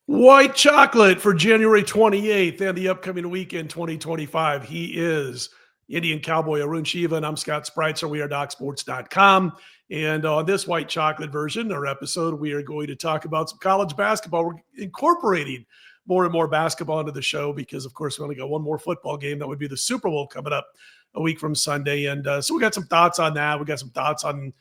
White chocolate for January 28th and the upcoming weekend 2025. He is Indian Cowboy Arun Shiva, and I'm Scott Spreitzer. We are DocSports.com. And on this white chocolate version or episode, we are going to talk about some college basketball. We're incorporating more and more basketball into the show because, of course, we only got one more football game. That would be the Super Bowl coming up a week from Sunday. And so we got some thoughts on that. We got some thoughts on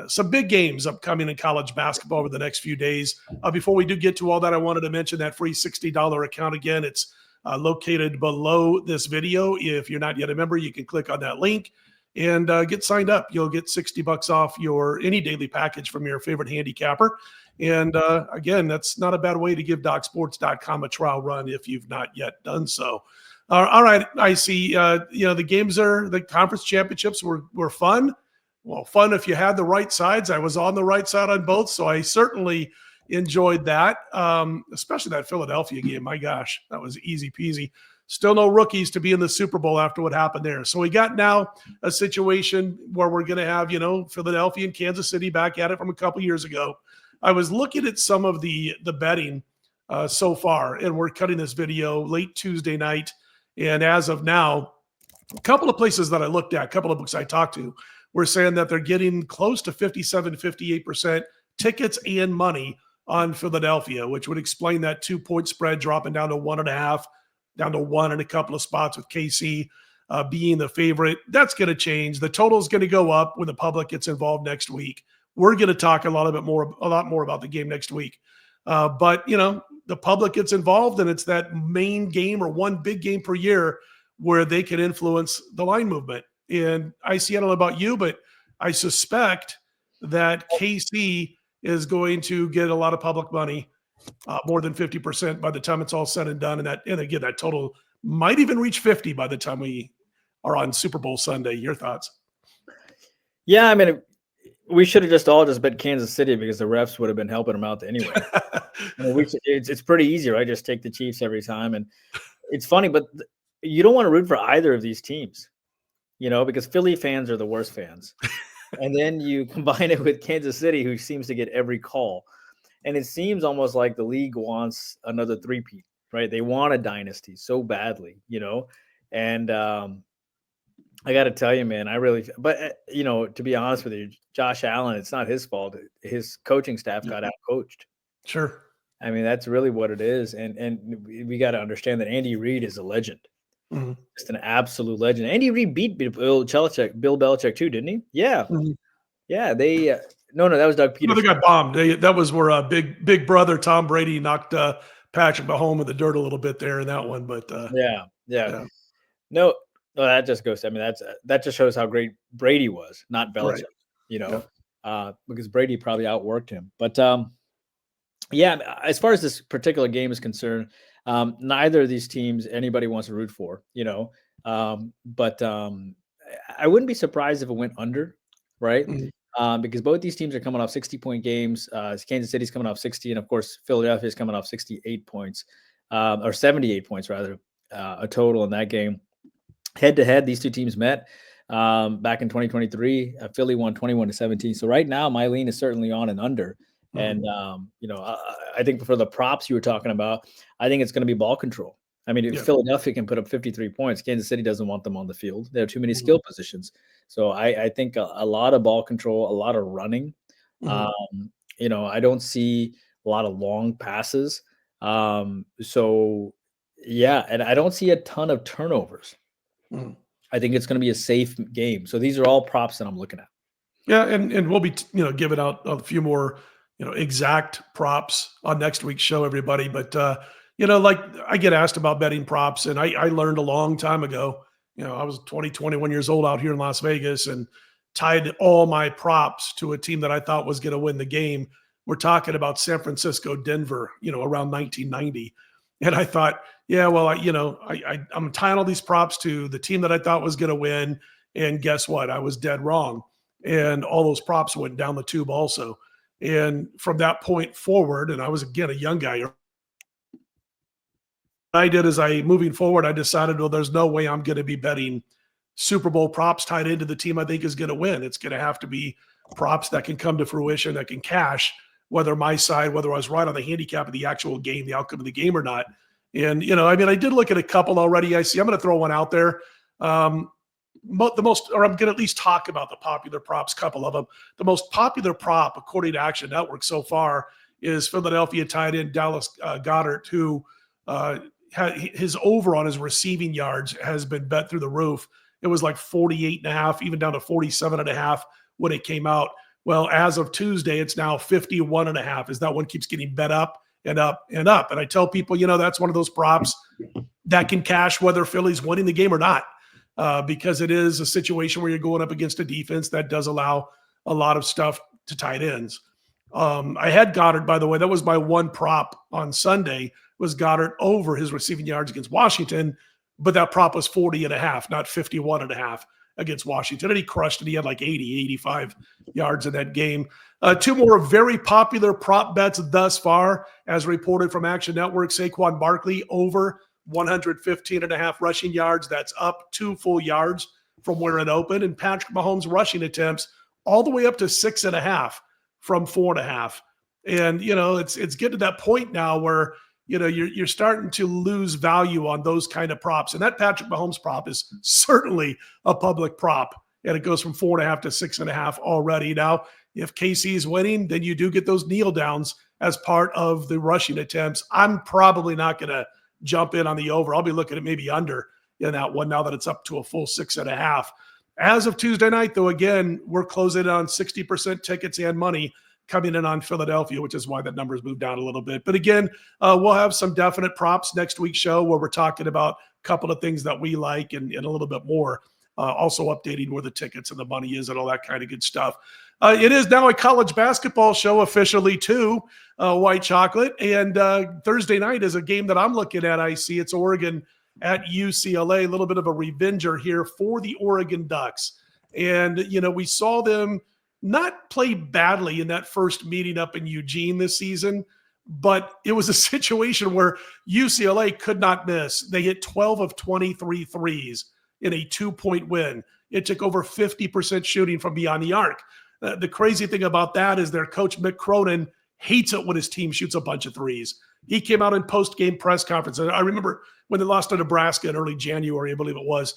some big games upcoming in college basketball over the next few days. Before we do get to all that, I wanted to mention that free $60 account again. It's located below this video. If you're not yet a member, you can click on that link and get signed up. You'll get $60 off your any daily package from your favorite handicapper. And again, that's not a bad way to give DocSports.com a trial run if you've not yet done so. All right, I see. The games the conference championships were fun. Well, fun if you had the right sides. I was on the right side on both, so I certainly enjoyed that, especially that Philadelphia game. My gosh, that was easy peasy. Still no rookies to be in the Super Bowl after what happened there. So we got now a situation where we're going to have, Philadelphia and Kansas City back at it from a couple years ago. I was looking at some of the betting so far, and we're cutting this video late Tuesday night. And as of now, a couple of places that I looked at, a couple of books I talked to, we're saying that they're getting close to 57, 58% tickets and money on Philadelphia, which would explain that 2-point spread dropping down to 1.5, down to 1 in a couple of spots with KC being the favorite. That's going to change. The total is going to go up when the public gets involved next week. We're going to talk a lot more about the game next week. But the public gets involved, and it's that main game or one big game per year where they can influence the line movement. And I don't know about you, but I suspect that KC is going to get a lot of public money, more than 50% by the time it's all said and done. And again, that total might even reach 50 by the time we are on Super Bowl Sunday. Your thoughts? Yeah, I mean, we should have just bet Kansas City because the refs would have been helping them out anyway. It's pretty easy, right? Just take the Chiefs every time. And it's funny, but you don't want to root for either of these teams. Because Philly fans are the worst fans. And then you combine it with Kansas City, who seems to get every call. And it seems almost like the league wants another three-peat, right? They want a dynasty so badly, And I got to tell you, man, to be honest with you, Josh Allen, it's not his fault. His coaching staff got out-coached. Sure. I mean, that's really what it is. And we got to understand that Andy Reid is a legend. Mm-hmm. Just an absolute legend. Andy Reid beat Bill Belichick too, didn't he? Yeah. Mm-hmm. Yeah. They no, that was Doug Peterson. They got bombed. That was where big brother Tom Brady knocked Patrick Mahomes in the dirt a little bit there in that one. But yeah. No, that just goes. I mean, that just shows how great Brady was, not Belichick. Right. Because Brady probably outworked him. But as far as this particular game is concerned. Neither of these teams anybody wants to root for, but I wouldn't be surprised if it went under, right? Mm-hmm. Because both these teams are coming off 60-point games. Kansas City's coming off 60, and of course, Philadelphia is coming off 68 points, or 78 points rather, a total in that game. Head-to-head, these two teams met back in 2023. Philly won 21-17. So right now, my lean is certainly on and under. And, I think for the props you were talking about, I think it's going to be ball control. I mean, if Philadelphia can put up 53 points, Kansas City doesn't want them on the field. There are too many skill positions. So I think a lot of ball control, a lot of running. Mm-hmm. I don't see a lot of long passes. And I don't see a ton of turnovers. Mm-hmm. I think it's going to be a safe game. So these are all props that I'm looking at. Yeah, and we'll be, giving out a few more exact props on next week's show, everybody. But, like I get asked about betting props, and I learned a long time ago, I was 21 years old out here in Las Vegas and tied all my props to a team that I thought was going to win the game. We're talking about San Francisco, Denver, around 1990. And I thought, I'm tying all these props to the team that I thought was going to win. And guess what? I was dead wrong. And all those props went down the tube also. And from that point forward, and I was, again, a young guy. What I did is moving forward, I decided, well, there's no way I'm going to be betting Super Bowl props tied into the team I think is going to win. It's going to have to be props that can come to fruition, that can cash whether my side, whether I was right on the handicap of the actual game, the outcome of the game or not. And, I did look at a couple already. I'm going to throw one out there. I'm going to at least talk about the popular props, couple of them. The most popular prop, according to Action Network so far, is Philadelphia tight end Dallas Goedert, who his over on his receiving yards has been bet through the roof. It was like 48.5, even down to 47.5 when it came out. Well, as of Tuesday, it's now 51.5 as that one keeps getting bet up and up and up. And I tell people, that's one of those props that can cash whether Philly's winning the game or not, because it is a situation where you're going up against a defense that does allow a lot of stuff to tight ends. I had Goddard, by the way. That was my one prop on Sunday, was Goddard over his receiving yards against Washington, but that prop was 40.5, not 51.5 against Washington. And he crushed it. He had like 80, 85 yards in that game. Two more very popular prop bets thus far, as reported from Action Network. Saquon Barkley over 115.5 rushing yards. That's up 2 full yards from where it opened. And Patrick Mahomes rushing attempts all the way up to 6.5 from 4.5. And, it's getting to that point now where, you're starting to lose value on those kind of props. And that Patrick Mahomes prop is certainly a public prop. And it goes from 4.5 to 6.5 already. Now, if KC is winning, then you do get those kneel downs as part of the rushing attempts. I'm probably not going to jump in on the over. I'll be looking at maybe under in that one now that it's up to a full 6.5. As of Tuesday night, though, again, we're closing on 60% tickets and money coming in on Philadelphia, which is why that number's moved down a little bit. But again, we'll have some definite props next week's show where we're talking about a couple of things that we like and a little bit more. Also updating where the tickets and the money is and all that kind of good stuff. It is now a college basketball show officially too, White Chocolate. And Thursday night is a game that I'm looking at. I see it's Oregon at UCLA, a little bit of a revenger here for the Oregon Ducks. And, we saw them not play badly in that first meeting up in Eugene this season, but it was a situation where UCLA could not miss. They hit 12 of 23 threes in a 2-point win. It took over 50% shooting from beyond the arc. The crazy thing about that is their coach, Mick Cronin, hates it when his team shoots a bunch of threes. He came out in post-game press conference. I remember when they lost to Nebraska in early January, I believe it was,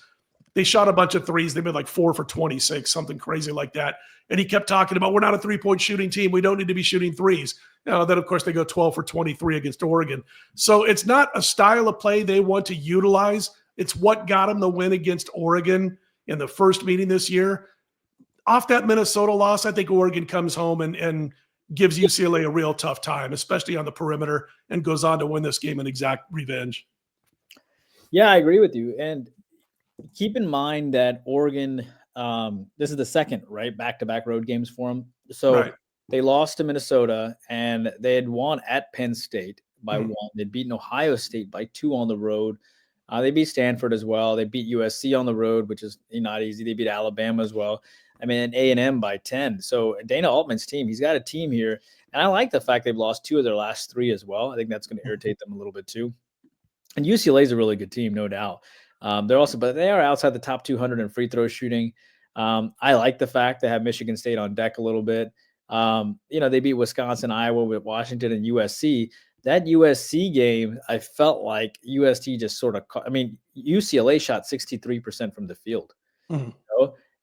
they shot a bunch of threes. They made like 4 for 26, something crazy like that. And he kept talking about, we're not a 3-point shooting team. We don't need to be shooting threes. Then, of course, they go 12 for 23 against Oregon. So it's not a style of play they want to utilize. It's what got them the win against Oregon in the first meeting this year. Off that Minnesota loss, I think Oregon comes home and gives UCLA a real tough time, especially on the perimeter, and goes on to win this game in exact revenge. Yeah, I agree with you. And keep in mind that Oregon, this is the second, right, back-to-back road games for them. So They lost to Minnesota, and they had won at Penn State by 1. They'd beaten Ohio State by 2 on the road. They beat Stanford as well. They beat USC on the road, which is not easy. They beat Alabama as well. And A&M by 10. So Dana Altman's team, he's got a team here. And I like the fact they've lost 2 of their last 3 as well. I think that's going to irritate them a little bit too. And UCLA is a really good team, no doubt. But they are outside the top 200 in free throw shooting. I like the fact they have Michigan State on deck a little bit. They beat Wisconsin, Iowa, with Washington and USC. That USC game, I felt like USC just sort of UCLA shot 63% from the field.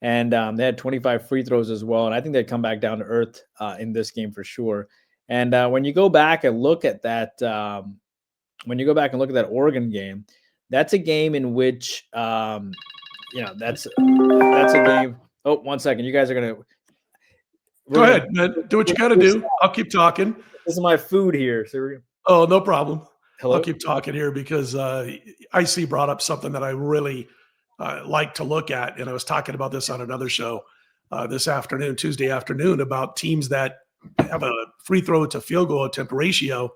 And they had 25 free throws as well. And I think they'd come back down to earth in this game for sure. And when you go back and look at that, Oregon game, that's a game in which, that's a game. Oh, 1 second. You guys are going to go ahead, man. Do what you got to do. I'll keep talking. This is my food here. So no problem. Hello? I'll keep talking here because IC brought up something that I really like to look at. And I was talking about this on another show this afternoon, Tuesday afternoon, about teams that have a free throw to field goal attempt ratio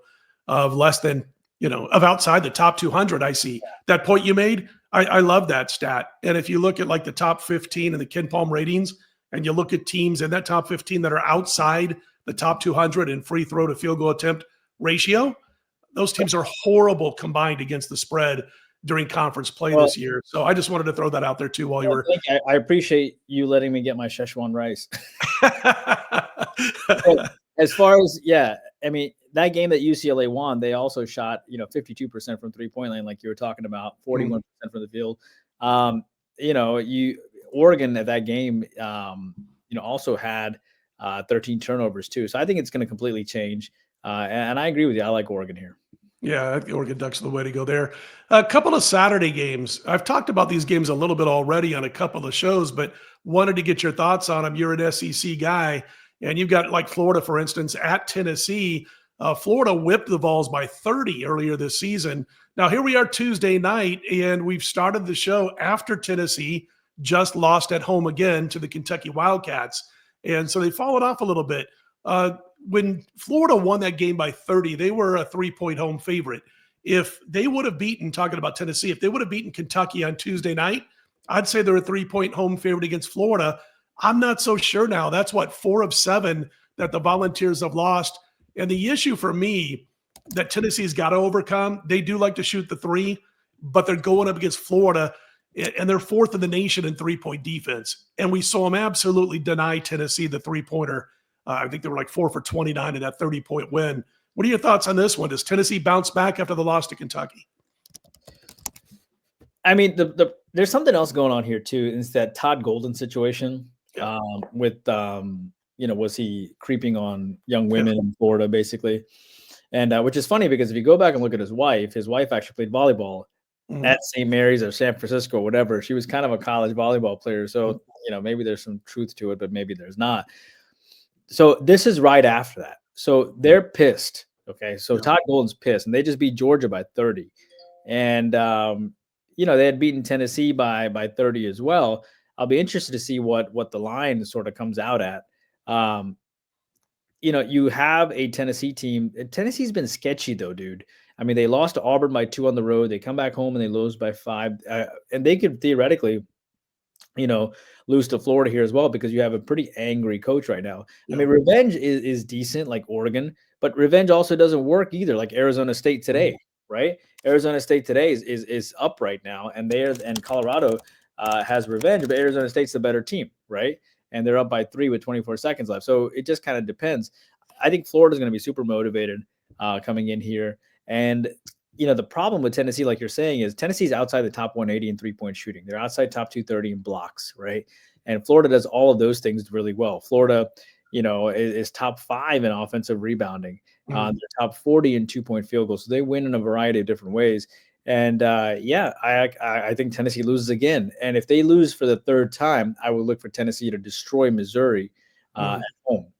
of less than, of outside the top 200. I see that point you made. I love that stat. And if you look at like the top 15 in the Ken Palm ratings, and you look at teams in that top 15 that are outside the top 200 in free throw to field goal attempt ratio, those teams are horrible combined against the spread during conference play this year. So I just wanted to throw that out there too while you were. I appreciate you letting me get my Szechuan rice. as far as I mean that game that UCLA won, they also shot 52% from 3-point line, like you were talking about, 41% from the field. Oregon at that game, also had 13 turnovers too. So I think it's going to completely change. And I agree with you. I like Oregon here. Yeah, I think Oregon Ducks are the way to go there. A couple of Saturday games. I've talked about these games a little bit already on a couple of shows, but wanted to get your thoughts on them. You're an SEC guy, and you've got like Florida, for instance, at Tennessee. Florida whipped the Vols by 30 earlier this season. Now, here we are Tuesday night, and we've started the show after Tennessee just lost at home again to the Kentucky Wildcats. And so they've fallen off a little bit. When Florida won that game by 30, they were a 3-point home favorite. If they would have beaten, talking about Tennessee, if they would have beaten Kentucky on Tuesday night, I'd say they're a 3-point home favorite against Florida. I'm not so sure now. That's 4 of 7 that the Volunteers have lost. And the issue for me that Tennessee's got to overcome, they do like to shoot the three, but they're going up against Florida, and they're 4th in the nation in 3-point defense. And we saw them absolutely deny Tennessee the three-pointer. I think they were like 4 for 29 in that 30-point win. What are your thoughts on this one? Does Tennessee bounce back after the loss to Kentucky? I mean, there's something else going on here too. Is that Todd Golden situation with was he creeping on young women in Florida basically? And which is funny because if you go back and look at his wife actually played volleyball at St. Mary's or San Francisco or whatever. She was kind of a college volleyball player. So, maybe there's some truth to it, but maybe there's not. So this is right after that. So they're pissed. Okay. So Todd Golden's pissed, and they just beat Georgia by 30. And, they had beaten Tennessee by 30 as well. I'll be interested to see what the line sort of comes out at. You have a Tennessee team. Tennessee's been sketchy though, dude. I mean, they lost to Auburn by 2 on the road. They come back home and they lose by 5. And they could theoretically, lose to Florida here as well, because you have a pretty angry coach right now. I mean, revenge is decent, like Oregon, but revenge also doesn't work either, like Arizona State today, right? Arizona State today is up right now, and Colorado has revenge, but Arizona State's the better team, right? And they're up by 3 with 24 seconds left. So it just kind of depends. I think Florida's going to be super motivated coming in here. And, the problem with Tennessee, like you're saying, is Tennessee's outside the top 180 in 3-point shooting. They're outside top 230 in blocks, right? And Florida does all of those things really well. Florida, is top 5 in offensive rebounding. They're top 40 in 2-point field goals. So they win in a variety of different ways. And I think Tennessee loses again. And if they lose for the 3rd time, I would look for Tennessee to destroy Missouri at home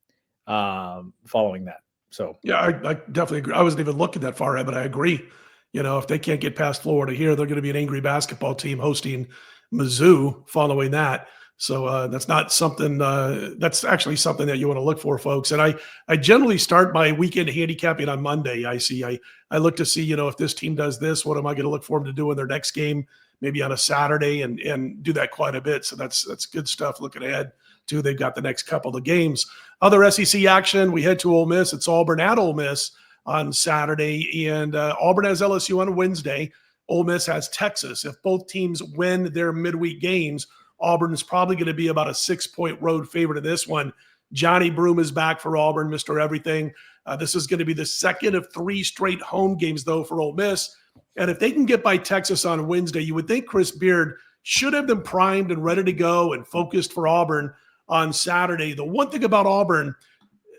following that. So yeah, I definitely agree. I wasn't even looking that far ahead, but I agree. If they can't get past Florida here, they're going to be an angry basketball team hosting Mizzou following that. So that's not something. That's actually something that you want to look for, folks. And I generally start my weekend handicapping on Monday. I look to see, if this team does this, what am I going to look for them to do in their next game, maybe on a Saturday, and do that quite a bit. So that's good stuff. Looking ahead to, they've got the next couple of games. Other SEC action, we head to Ole Miss. It's Auburn at Ole Miss on Saturday, and Auburn has LSU on Wednesday. Ole Miss has Texas. If both teams win their midweek games, Auburn is probably going to be about a 6-point road favorite in this one. Johnny Broome is back for Auburn, Mr. Everything. This is going to be the 2nd of 3 straight home games, though, for Ole Miss. And if they can get by Texas on Wednesday, you would think Chris Beard should have them primed and ready to go and focused for Auburn on Saturday. The one thing about Auburn,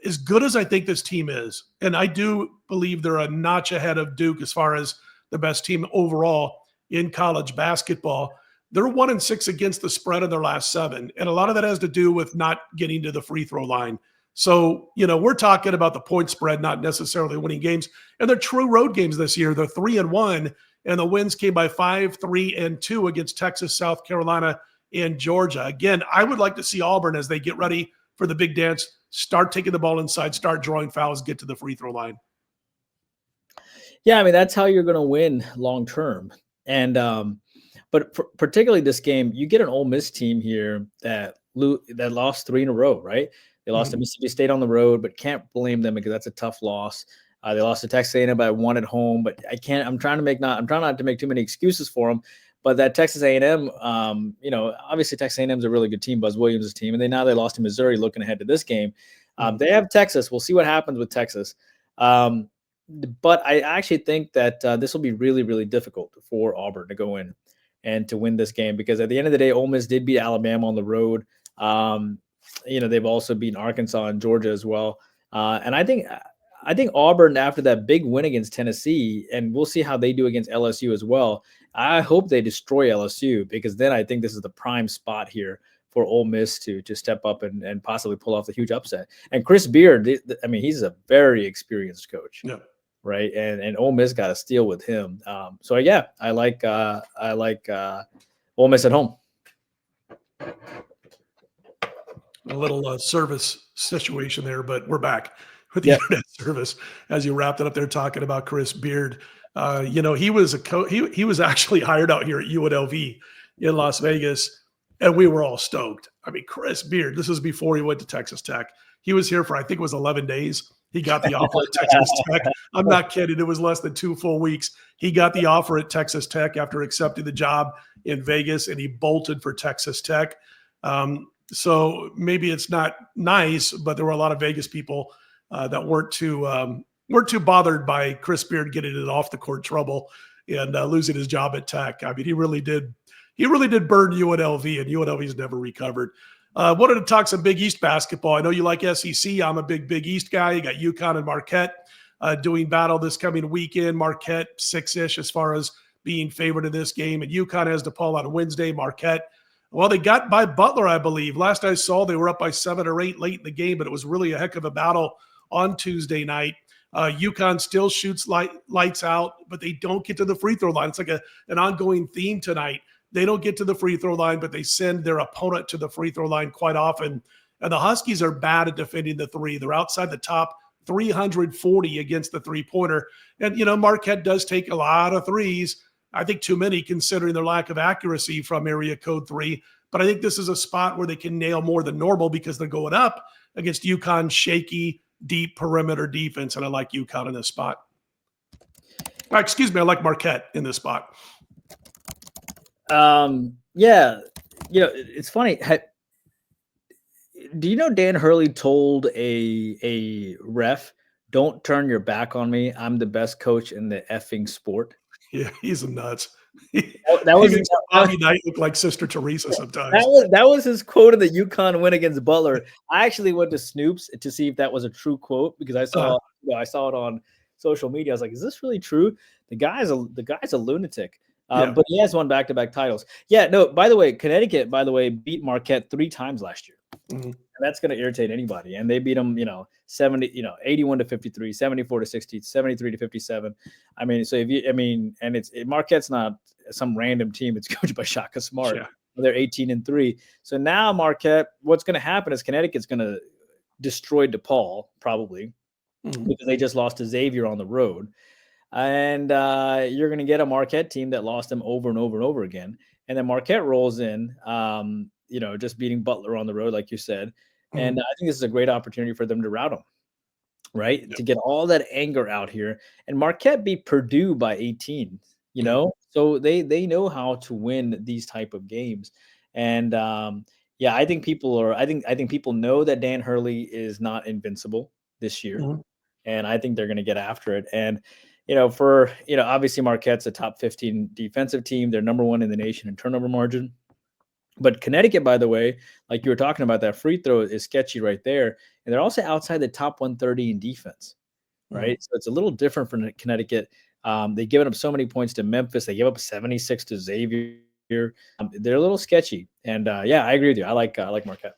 as good as I think this team is, and I do believe they're a notch ahead of Duke as far as the best team overall in college basketball, they're 1-6 against the spread in their last 7. And a lot of that has to do with not getting to the free throw line. So, we're talking about the point spread, not necessarily winning games. And they're true road games this year. They're 3-1, and the wins came by 5, 3, and 2 against Texas, South Carolina, and Georgia. Again, I would like to see Auburn, as they get ready for the big dance, start taking the ball inside, start drawing fouls, get to the free throw line. Yeah, I mean, that's how you're going to win long term. And but particularly this game, you get an Ole Miss team here that lost 3 in a row, right? They lost to Mississippi State on the road, but can't blame them because that's a tough loss. They lost to Texas A&M by 1 at home, but I'm trying not to make too many excuses for them. But that Texas A&M, obviously Texas A&M is a really good team, Buzz Williams' team, and now they lost to Missouri. Looking ahead to this game, They have Texas. We'll see what happens with Texas. But I actually think that this will be really, really difficult for Auburn to go in and to win this game, because at the end of the day, Ole Miss did beat Alabama on the road. They've also beaten Arkansas and Georgia as well. And I think Auburn, after that big win against Tennessee, and we'll see how they do against LSU as well. I hope they destroy LSU, because then I think this is the prime spot here for Ole Miss to step up and possibly pull off the huge upset. And Chris Beard, he's a very experienced coach. Yeah. Right. And Ole Miss got a steal with him. So yeah, I like Ole Miss at home. A little service situation there, but we're back with the internet service as you wrapped it up there talking about Chris Beard. He was he was actually hired out here at UNLV in Las Vegas, and we were all stoked. I mean, Chris Beard, this is before he went to Texas Tech. He was here for, I think it was 11 days. He got the offer at Texas Tech. I'm not kidding. It was less than 2 full weeks. He got the offer at Texas Tech after accepting the job in Vegas, and he bolted for Texas Tech. So maybe it's not nice, but there were a lot of Vegas people that weren't too bothered by Chris Beard getting it off the court trouble and losing his job at Tech. I mean, he really did burn UNLV, and UNLV's never recovered. Wanted to talk some Big East basketball. I know you like SEC. I'm a big East guy. You got UConn and Marquette doing battle this coming weekend. Marquette 6-ish as far as being favored in this game, and UConn has DePaul on Wednesday. Marquette, well, they got by Butler, I believe. Last I saw, they were up by 7 or 8 late in the game, but it was really a heck of a battle on Tuesday night. UConn still shoots lights out, but they don't get to the free throw line. It's like an ongoing theme tonight. They don't get to the free throw line, but they send their opponent to the free throw line quite often. And the Huskies are bad at defending the three. They're outside the top 340 against the three-pointer. And, Marquette does take a lot of threes. I think too many considering their lack of accuracy from area code 3. But I think this is a spot where they can nail more than normal because they're going up against UConn's shaky, deep perimeter defense. And I like UConn in this spot. I like Marquette in this spot. It's funny. Do you know Dan Hurley told a ref, "Don't turn your back on me. I'm the best coach in the effing sport." Yeah, he's nuts. That was Bobby Knight look like Sister Teresa sometimes. That was his quote in the UConn win against Butler. I actually went to Snoops to see if that was a true quote, because I saw it on social media. I was like, "Is this really true?" The guy's a lunatic. But he has won back-to-back titles. Yeah, no, by the way, Connecticut, beat Marquette 3 times last year. Mm-hmm. And that's going to irritate anybody. And they beat them, 81 to 53, 74 to 60, 73 to 57. I mean, Marquette's not some random team. It's coached by Shaka Smart. Yeah. They're 18-3. So now Marquette, what's going to happen is Connecticut's going to destroy DePaul probably, because they just lost to Xavier on the road. And you're going to get a Marquette team that lost them over and over and over again. And then Marquette rolls in, just beating Butler on the road, like you said. And I think this is a great opportunity for them to rout them, right? Yep. To get all that anger out here. And Marquette beat Purdue by 18, So they know how to win these type of games. And I think people know that Dan Hurley is not invincible this year. Mm-hmm. And I think they're going to get after it. And obviously Marquette's a top 15 defensive team. They're number 1 in the nation in turnover margin. But Connecticut, by the way, like you were talking about, that free throw is sketchy right there. And they're also outside the top 130 in defense, right? So it's a little different from Connecticut. They've given up so many points to Memphis. They give up 76 to Xavier. They're a little sketchy. And I agree with you. I like Marquette.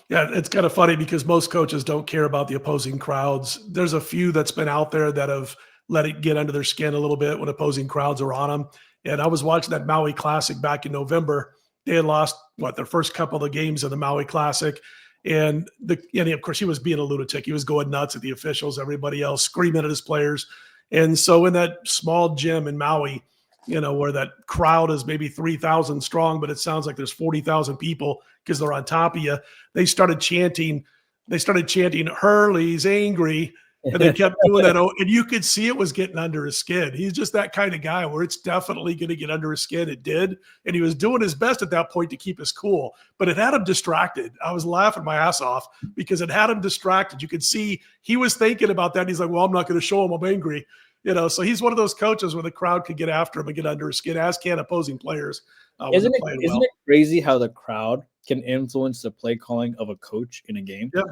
Yeah, it's kind of funny because most coaches don't care about the opposing crowds. There's a few that's been out there that have let it get under their skin a little bit when opposing crowds are on them. And I was watching that Maui Classic back in November. They had lost, their first couple of games of the Maui Classic. And of course, he was being a lunatic. He was going nuts at the officials, everybody else, screaming at his players. And so in that small gym in Maui, where that crowd is maybe 3,000 strong, but it sounds like there's 40,000 people because they're on top of you, they started chanting, Hurley's angry. and they kept doing that. And you could see it was getting under his skin. He's just that kind of guy where it's definitely going to get under his skin. It did. And he was doing his best at that point to keep his cool, but it had him distracted. I was laughing my ass off because it had him distracted. You could see he was thinking about that. He's like, well, I'm not going to show him I'm angry. So he's one of those coaches where the crowd could get after him and get under his skin, as can opposing players. Isn't it crazy how the crowd can influence the play calling of a coach in a game? Yeah.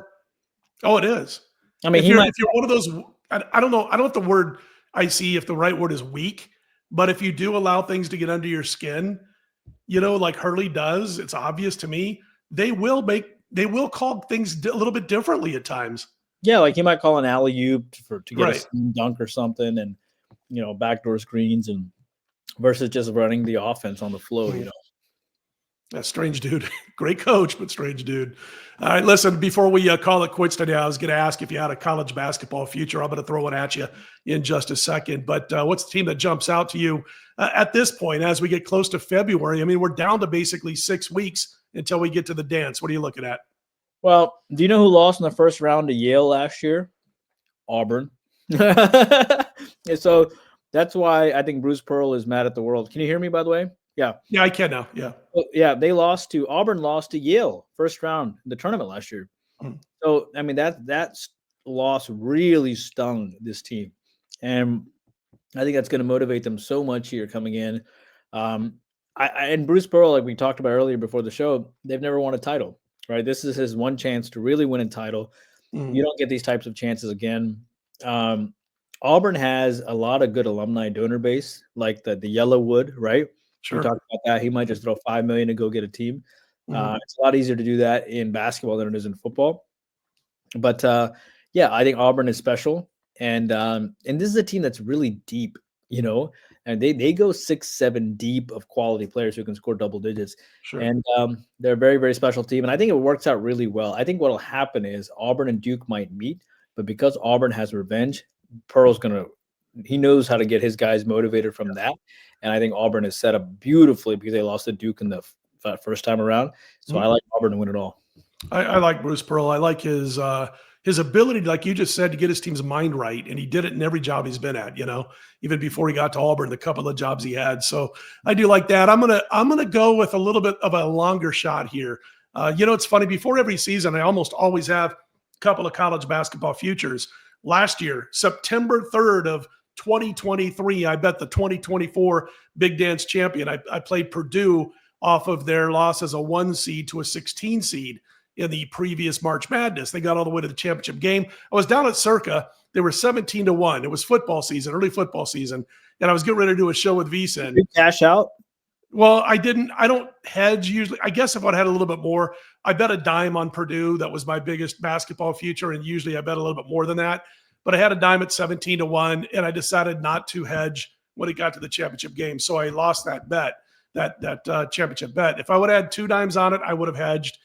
Oh, it is. I mean, if you're one of those, I don't know. I don't know if the word I see, if the right word is weak, but if you do allow things to get under your skin, like Hurley does, it's obvious to me, they will call things a little bit differently at times. Yeah, like he might call an alley-oop to get a steam dunk or something, and backdoor screens, and versus just running the offense on the flow. That strange dude, great coach, but strange dude. All right, listen. Before we call it quits today, I was going to ask if you had a college basketball future. I'm going to throw it at you in just a second. But what's the team that jumps out to you at this point as we get close to February? I mean, we're down to basically 6 weeks until we get to the dance. What are you looking at? Well, do you know who lost in the first round to Yale last year? Auburn. And so that's why I think Bruce Pearl is mad at the world. Can you hear me, by the way? Yeah. Yeah, I can now. Yeah. Well, yeah, Auburn lost to Yale first round in the tournament last year. So, I mean, that loss really stung this team. And I think that's going to motivate them so much here coming in. And Bruce Pearl, like we talked about earlier before the show, they've never won a title. Right, this is his one chance to really win a title. You don't get these types of chances again. Auburn has a lot of good alumni donor base, like the Yellowwood, right? Sure. We talked about that. He might just throw $5 million to go get a team. It's a lot easier to do that in basketball than it is in football. But yeah, I think Auburn is special, and this is a team that's really deep, and they go 6-7 deep of quality players who can score double digits. Sure. And they're a very, very special team. And I think it works out really well. I think what will happen is Auburn and Duke might meet, but because Auburn has revenge, Pearl's he knows how to get his guys motivated from that. And I think Auburn is set up beautifully because they lost to Duke in the first time around. So I like Auburn to win it all. I like Bruce Pearl. I like his ability, like you just said, to get his team's mind right. And he did it in every job he's been at, even before he got to Auburn, the couple of jobs he had. So I do like that. I'm gonna go with a little bit of a longer shot here. It's funny, before every season, I almost always have a couple of college basketball futures. Last year, September 3rd of 2023, I bet the 2024 Big Dance champion. I played Purdue off of their loss as a 1 seed to a 16 seed in the previous March Madness. They got all the way to the championship game. I was down at Circa. They were 17-1. It was football season, early football season. And I was getting ready to do a show with VSiN. Did you cash out? Well, I don't hedge usually. I guess if I'd had a little bit more, I bet a dime on Purdue. That was my biggest basketball future. And usually I bet a little bit more than that. But I had a dime at 17-1, and I decided not to hedge when it got to the championship game. So I lost that bet, that championship bet. If I would have had 2 dimes on it, I would have hedged.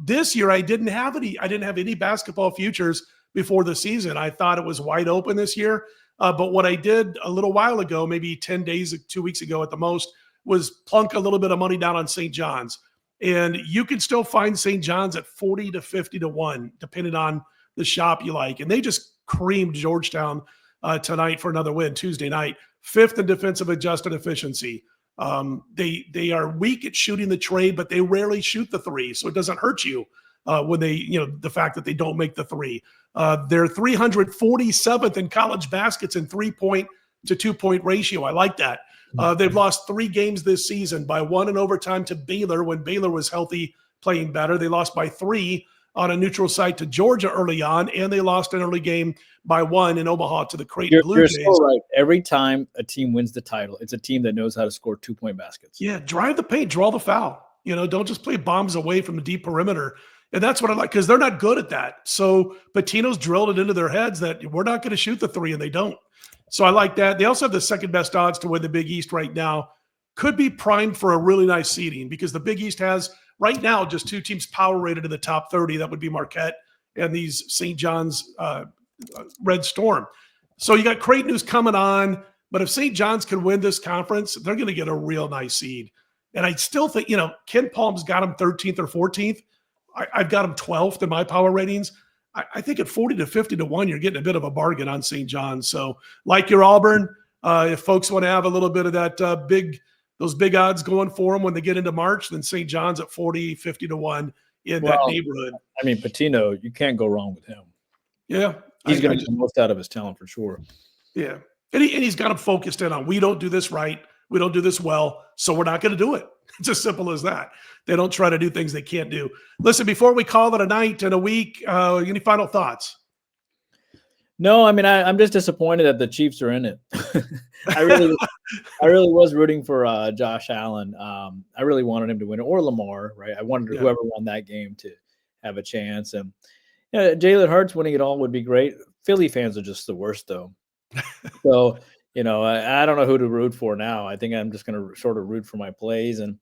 This year I didn't have any basketball futures before the season. I thought it was wide open this year. But what I did a little while ago, maybe 10 days, 2 weeks ago at the most, was plunk a little bit of money down on St. John's. And you can still find St. John's at 40 to 50-1, depending on the shop you like. And they just creamed Georgetown tonight for another win Tuesday night. 5th in defensive adjusted efficiency. They are weak at shooting the trade, but they rarely shoot the 3, so it doesn't hurt you when they, the fact that they don't make the 3. They're 347th in college baskets in 3-point to 2-point ratio. I like that. They've lost 3 games this season, by 1 in overtime to Baylor when Baylor was healthy, playing better. They lost by 3 on a neutral site to Georgia early on, and they lost an early game by 1 in Omaha to the Creighton Blue Jays. You're so right. Every time a team wins the title, it's a team that knows how to score 2-point baskets. Yeah, drive the paint, draw the foul. Don't just play bombs away from the deep perimeter. And that's what I like, because they're not good at that. So Pitino's drilled it into their heads that we're not going to shoot the 3, and they don't. So I like that. They also have the second best odds to win the Big East right now. Could be primed for a really nice seeding, because the Big East has right now just 2 teams power rated in the top 30. That would be Marquette and these St. John's Red Storm. So you got Creighton who's coming on, but if St. John's can win this conference, they're going to get a real nice seed. And I still think, Ken Palm's got them 13th or 14th. I've got them 12th in my power ratings. I think at 40 to 50 to 1, you're getting a bit of a bargain on St. John's. So like your Auburn, if folks want to have a little bit of that those big odds going for them when they get into March, then St. John's at 40, 50 to 1 in that neighborhood. I mean, Patino, you can't go wrong with him. Yeah. He's going to get the most out of his talent for sure. Yeah. And he's got him focused in on, we don't do this right. We don't do this well, so we're not going to do it. It's as simple as that. They don't try to do things they can't do. Listen, before we call it a night and a week, any final thoughts? No, I mean, I'm just disappointed that the Chiefs are in it. I really was rooting for Josh Allen. I really wanted him to win it, or Lamar, right? I wanted whoever won that game to have a chance. And Jalen Hurts winning it all would be great. Philly fans are just the worst, though. So, I don't know who to root for now. I think I'm just going to sort of root for my plays and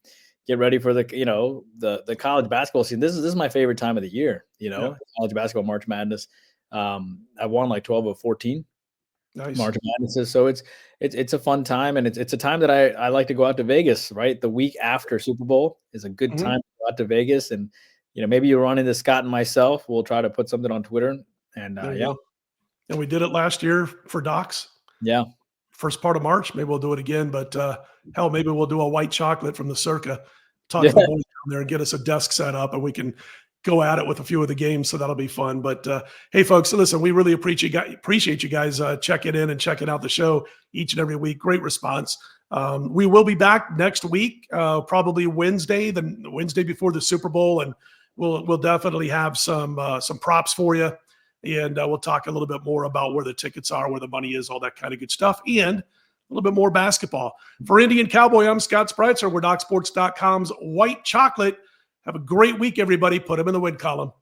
get ready for the college basketball season. This is my favorite time of the year, college basketball, March Madness. I won like 12 of 14 March Madnesses. So it's a fun time, and it's a time that I like to go out to Vegas, right? The week after Super Bowl is a good time to go out to Vegas, and maybe you run into Scott and myself. We'll try to put something on Twitter, and And we did it last year for Docs. Yeah. First part of March, maybe we'll do it again, but hell, maybe we'll do a white chocolate from the Circa, talk to the boys down there and get us a desk set up, and we can go at it with a few of the games. So that'll be fun. But hey, folks, listen, we really appreciate you guys checking in and checking out the show each and every week. Great response. We will be back next week, probably Wednesday, the Wednesday before the Super Bowl, and we'll definitely have some props for you. And we'll talk a little bit more about where the tickets are, where the money is, all that kind of good stuff, and a little bit more basketball. For Indian Cowboy, I'm Scott Spreitzer. We're DocSports.com's White Chocolate. Have a great week, everybody. Put them in the win column.